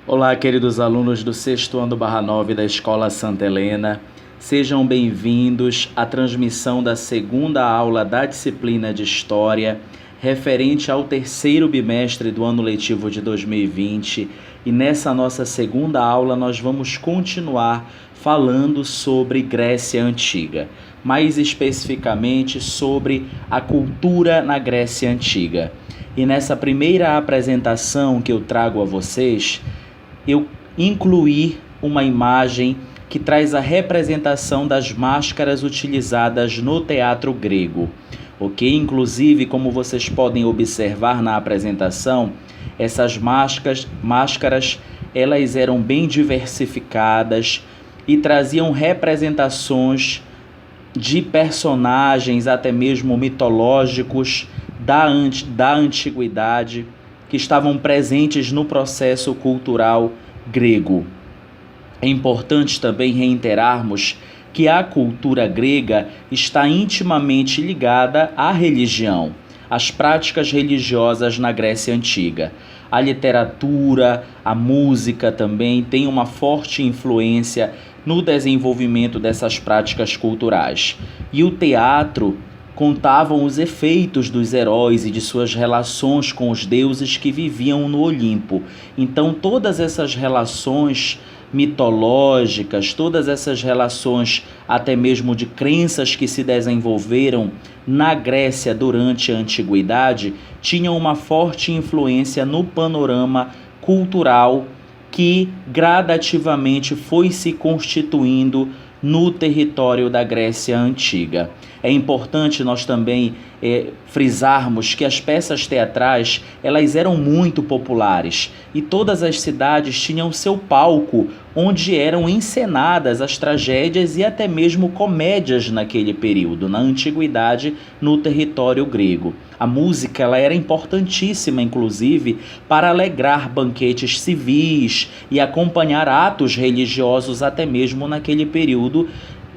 Olá, queridos alunos do sexto ano /9 da Escola Santa Helena. Sejam bem-vindos à transmissão da segunda aula da disciplina de História, referente ao terceiro bimestre do ano letivo de 2020. E nessa nossa segunda aula nós vamos continuar falando sobre Grécia Antiga, mais especificamente sobre a cultura na Grécia Antiga. E nessa primeira apresentação que eu trago a vocês, eu incluí uma imagem que traz a representação das máscaras utilizadas no teatro grego, ok? Inclusive, como vocês podem observar na apresentação, essas máscaras elas eram bem diversificadas e traziam representações de personagens, até mesmo mitológicos, da antiguidade, que estavam presentes no processo cultural grego. É importante também reiterarmos que a cultura grega está intimamente ligada à religião, às práticas religiosas na Grécia Antiga. A literatura, a música também tem uma forte influência no desenvolvimento dessas práticas culturais. E o teatro contavam os efeitos dos heróis e de suas relações com os deuses que viviam no Olimpo. Então, todas essas relações mitológicas, todas essas relações até mesmo de crenças que se desenvolveram na Grécia durante a Antiguidade, tinham uma forte influência no panorama cultural que gradativamente foi se constituindo no território da Grécia Antiga. É importante nós também frisarmos que as peças teatrais elas eram muito populares e todas as cidades tinham seu palco onde eram encenadas as tragédias e até mesmo comédias naquele período, na antiguidade, no território grego. A música ela era importantíssima, inclusive, para alegrar banquetes civis e acompanhar atos religiosos até mesmo naquele período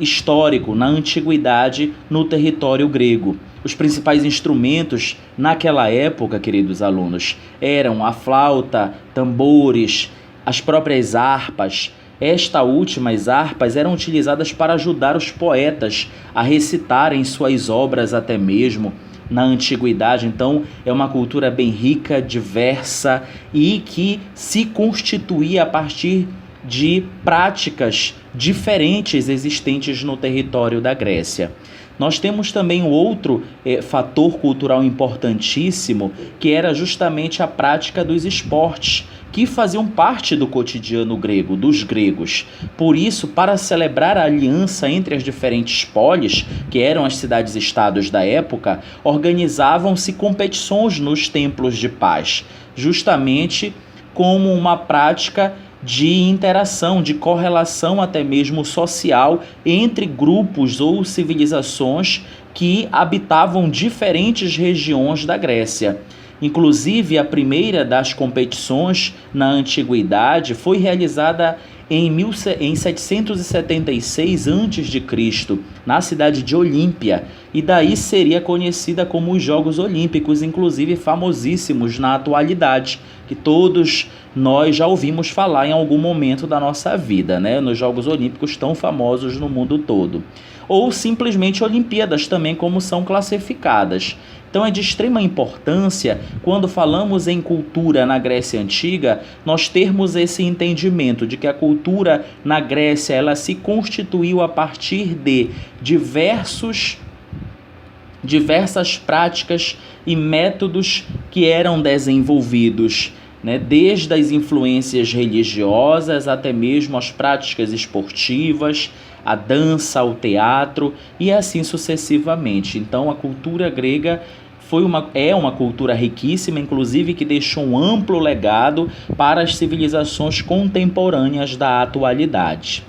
histórico, na antiguidade, no território grego. Os principais instrumentos naquela época, queridos alunos, eram a flauta, tambores, as próprias harpas. As harpas eram utilizadas para ajudar os poetas a recitarem suas obras até mesmo na antiguidade. Então é uma cultura bem rica, diversa e que se constituía a partir de práticas diferentes existentes no território da Grécia. Nós temos também um outro fator cultural importantíssimo, que era justamente a prática dos esportes, que faziam parte do cotidiano grego, dos gregos. Por isso, para celebrar a aliança entre as diferentes polis, que eram as cidades-estados da época, organizavam-se competições nos templos de paz, justamente como uma prática de interação, de correlação até mesmo social entre grupos ou civilizações que habitavam diferentes regiões da Grécia. Inclusive, a primeira das competições na antiguidade foi realizada em 776 a.C., na cidade de Olímpia, e daí seria conhecida como os Jogos Olímpicos, inclusive famosíssimos na atualidade, que todos nós já ouvimos falar em algum momento da nossa vida, né? Nos Jogos Olímpicos tão famosos no mundo todo. Ou simplesmente Olimpíadas também, como são classificadas. Então é de extrema importância, quando falamos em cultura na Grécia Antiga, nós termos esse entendimento de que a cultura na Grécia ela se constituiu a partir de diversas práticas e métodos que eram desenvolvidos, né, desde as influências religiosas até mesmo as práticas esportivas, a dança, o teatro e assim sucessivamente. Então a cultura grega é uma cultura riquíssima, inclusive que deixou um amplo legado para as civilizações contemporâneas da atualidade.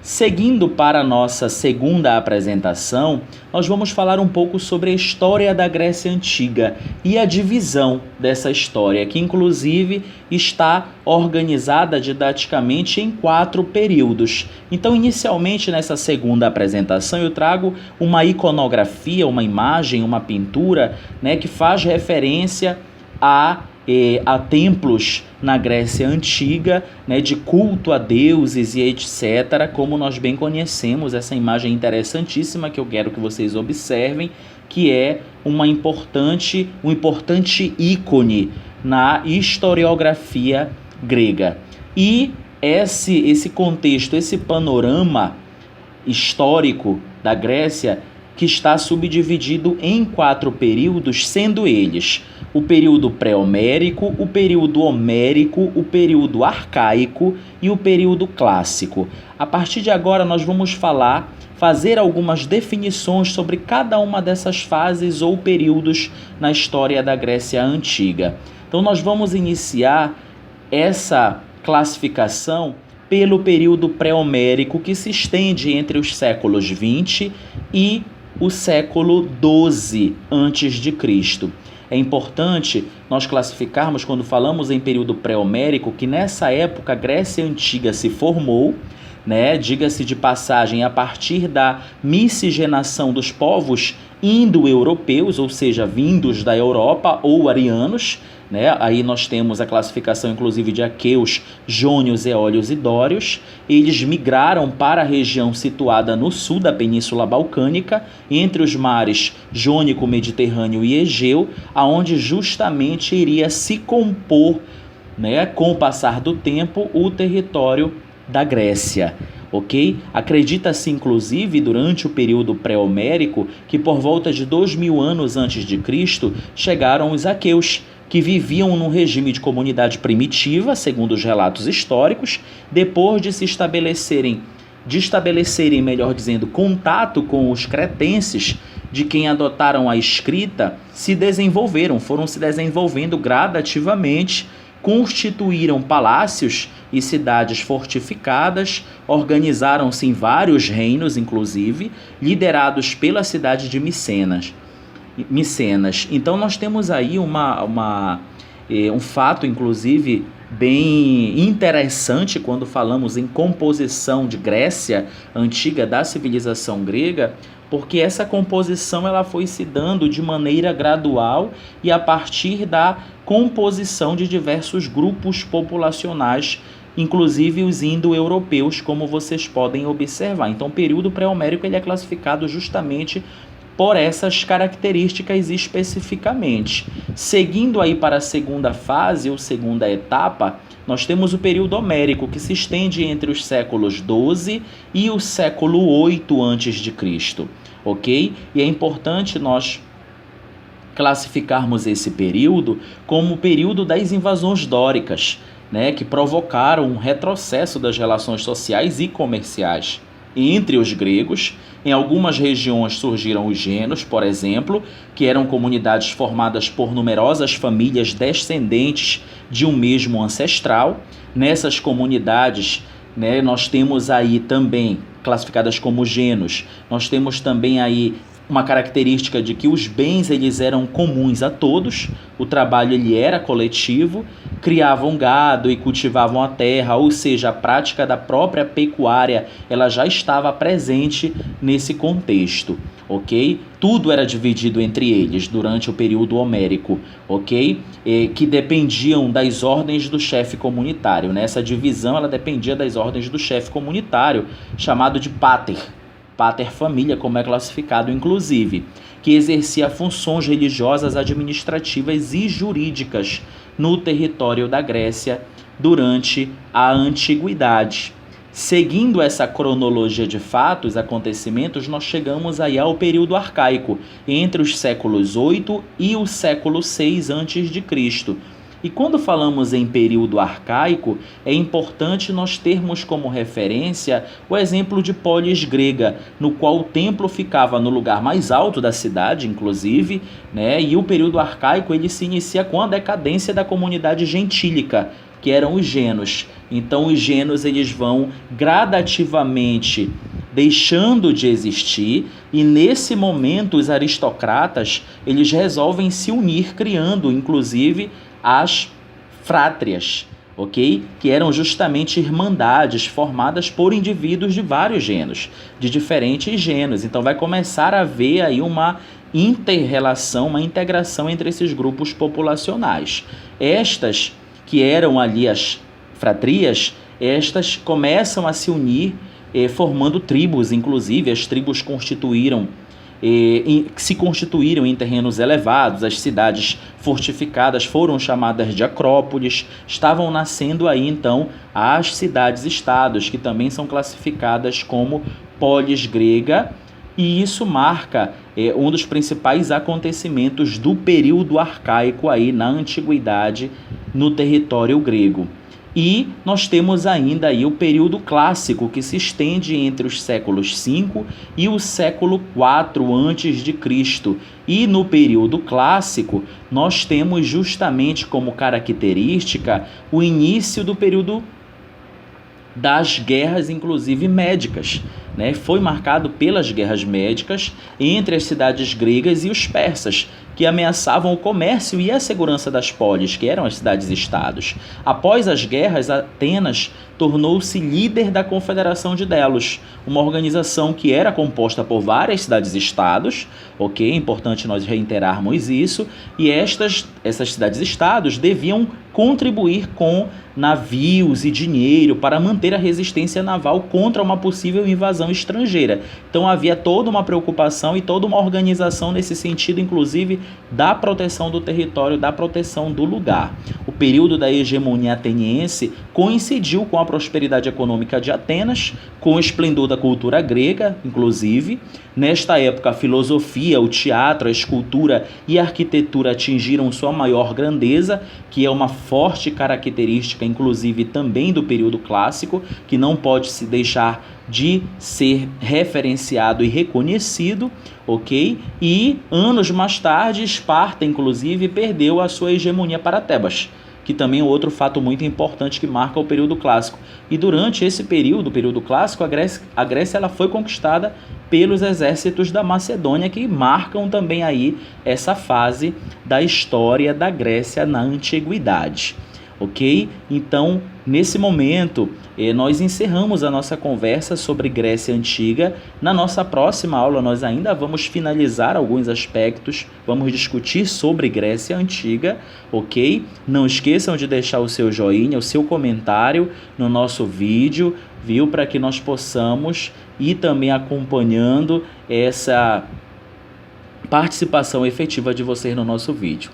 Seguindo para a nossa segunda apresentação, nós vamos falar um pouco sobre a história da Grécia Antiga e a divisão dessa história, que inclusive está organizada didaticamente em 4 períodos. Então, inicialmente, nessa segunda apresentação, eu trago uma iconografia, uma imagem, uma pintura, né, que faz referência a a templos na Grécia Antiga, né, de culto a deuses e etc., como nós bem conhecemos, essa imagem interessantíssima que eu quero que vocês observem, que é um importante ícone na historiografia grega. E esse contexto, esse panorama histórico da Grécia, que está subdividido em 4 períodos, sendo eles o período pré-homérico, o período homérico, o período arcaico e o período clássico. A partir de agora nós vamos fazer algumas definições sobre cada uma dessas fases ou períodos na história da Grécia Antiga. Então nós vamos iniciar essa classificação pelo período pré-homérico, que se estende entre os séculos 20 e o século 12 a.C. É importante nós classificarmos, quando falamos em período pré-homérico, que nessa época a Grécia Antiga se formou, né? Diga-se de passagem, a partir da miscigenação dos povos indo-europeus, ou seja, vindos da Europa ou arianos, né? Aí nós temos a classificação inclusive de aqueus, jônios, eólios e dórios. Eles migraram para a região situada no sul da Península Balcânica, entre os mares Jônico, Mediterrâneo e Egeu, aonde justamente iria se compor, né, com o passar do tempo, o território da Grécia. Ok? Acredita-se, inclusive, durante o período pré-homérico, que por volta de 2000 anos antes de Cristo chegaram os aqueus, que viviam num regime de comunidade primitiva, segundo os relatos históricos, depois de estabelecerem, melhor dizendo, contato com os cretenses, de quem adotaram a escrita, foram se desenvolvendo gradativamente, constituíram palácios e cidades fortificadas, organizaram-se em vários reinos, inclusive, liderados pela cidade de Micenas. Então nós temos aí um fato, inclusive, bem interessante quando falamos em composição de Grécia Antiga, da civilização grega, porque essa composição ela foi se dando de maneira gradual e a partir da composição de diversos grupos populacionais, inclusive os indo-europeus, como vocês podem observar. Então o período pré-homérico ele é classificado justamente por essas características especificamente. Seguindo aí para a segunda fase ou segunda etapa, nós temos o período homérico, que se estende entre os séculos 12 e o século 8 a.C., ok? E é importante nós classificarmos esse período como o período das invasões dóricas, né, que provocaram um retrocesso das relações sociais e comerciais entre os gregos. Em algumas regiões surgiram os gênos, por exemplo, que eram comunidades formadas por numerosas famílias descendentes de um mesmo ancestral. Nessas comunidades, né, nós temos aí também, classificadas como gênos, nós temos também aí uma característica de que os bens eles eram comuns a todos, o trabalho ele era coletivo, criavam gado e cultivavam a terra, ou seja, a prática da própria pecuária ela já estava presente nesse contexto, ok? Tudo era dividido entre eles durante o período homérico, ok? Que dependiam das ordens do chefe comunitário, né? Essa divisão ela dependia das ordens do chefe comunitário, chamado de pater família, como é classificado, inclusive, que exercia funções religiosas, administrativas e jurídicas no território da Grécia durante a Antiguidade. Seguindo essa cronologia de fatos, acontecimentos, nós chegamos aí ao período arcaico, entre os séculos 8 e o século 6 a.C., E quando falamos em período arcaico, é importante nós termos como referência o exemplo de Polis grega, no qual o templo ficava no lugar mais alto da cidade, inclusive, né? E o período arcaico ele se inicia com a decadência da comunidade gentílica, que eram os gênos. Então os gênos eles vão gradativamente deixando de existir, e nesse momento os aristocratas eles resolvem se unir, criando inclusive as frátrias, ok? Que eram justamente irmandades formadas por indivíduos de vários gêneros, de diferentes gêneros. Então vai começar a haver aí uma inter-relação, uma integração entre esses grupos populacionais. Estas que eram ali as fratrias, estas começam a se unir, formando tribos, inclusive as tribos se constituíram em terrenos elevados, as cidades fortificadas foram chamadas de acrópolis, estavam nascendo aí então as cidades-estados, que também são classificadas como polis grega, e isso marca um dos principais acontecimentos do período arcaico aí na antiguidade no território grego. E nós temos ainda aí o período clássico, que se estende entre os séculos V e o século IV a.C. E no período clássico, nós temos justamente como característica o início do período das guerras, inclusive médicas, né? Foi marcado pelas guerras médicas entre as cidades gregas e os persas, que ameaçavam o comércio e a segurança das polis, que eram as cidades-estados. Após as guerras, Atenas tornou-se líder da Confederação de Delos, uma organização que era composta por várias cidades-estados, ok? É importante nós reiterarmos isso, e essas cidades-estados deviam contribuir com navios e dinheiro para manter a resistência naval contra uma possível invasão estrangeira. Então havia toda uma preocupação e toda uma organização nesse sentido, inclusive da proteção do território, da proteção do lugar. O período da hegemonia ateniense coincidiu com a prosperidade econômica de Atenas, com o esplendor da cultura grega, inclusive. Nesta época, a filosofia, o teatro, a escultura e a arquitetura atingiram sua maior grandeza, que é uma forte característica, inclusive, também do período clássico, que não pode se deixar de ser referenciado e reconhecido, ok? E anos mais tarde, Esparta, inclusive, perdeu a sua hegemonia para Tebas, que também é outro fato muito importante que marca o período clássico. E durante esse período, o período clássico, a Grécia ela foi conquistada pelos exércitos da Macedônia, que marcam também aí essa fase da história da Grécia na antiguidade. Ok? Então, nesse momento, nós encerramos a nossa conversa sobre Grécia Antiga. Na nossa próxima aula, nós ainda vamos finalizar alguns aspectos, vamos discutir sobre Grécia Antiga, ok? Não esqueçam de deixar o seu joinha, o seu comentário no nosso vídeo, viu? Para que nós possamos ir também acompanhando essa participação efetiva de vocês no nosso vídeo,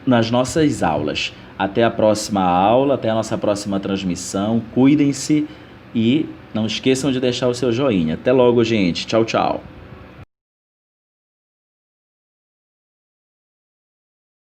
nas nossas aulas. Até a próxima aula, até a nossa próxima transmissão. Cuidem-se e não esqueçam de deixar o seu joinha. Até logo, gente. Tchau, tchau.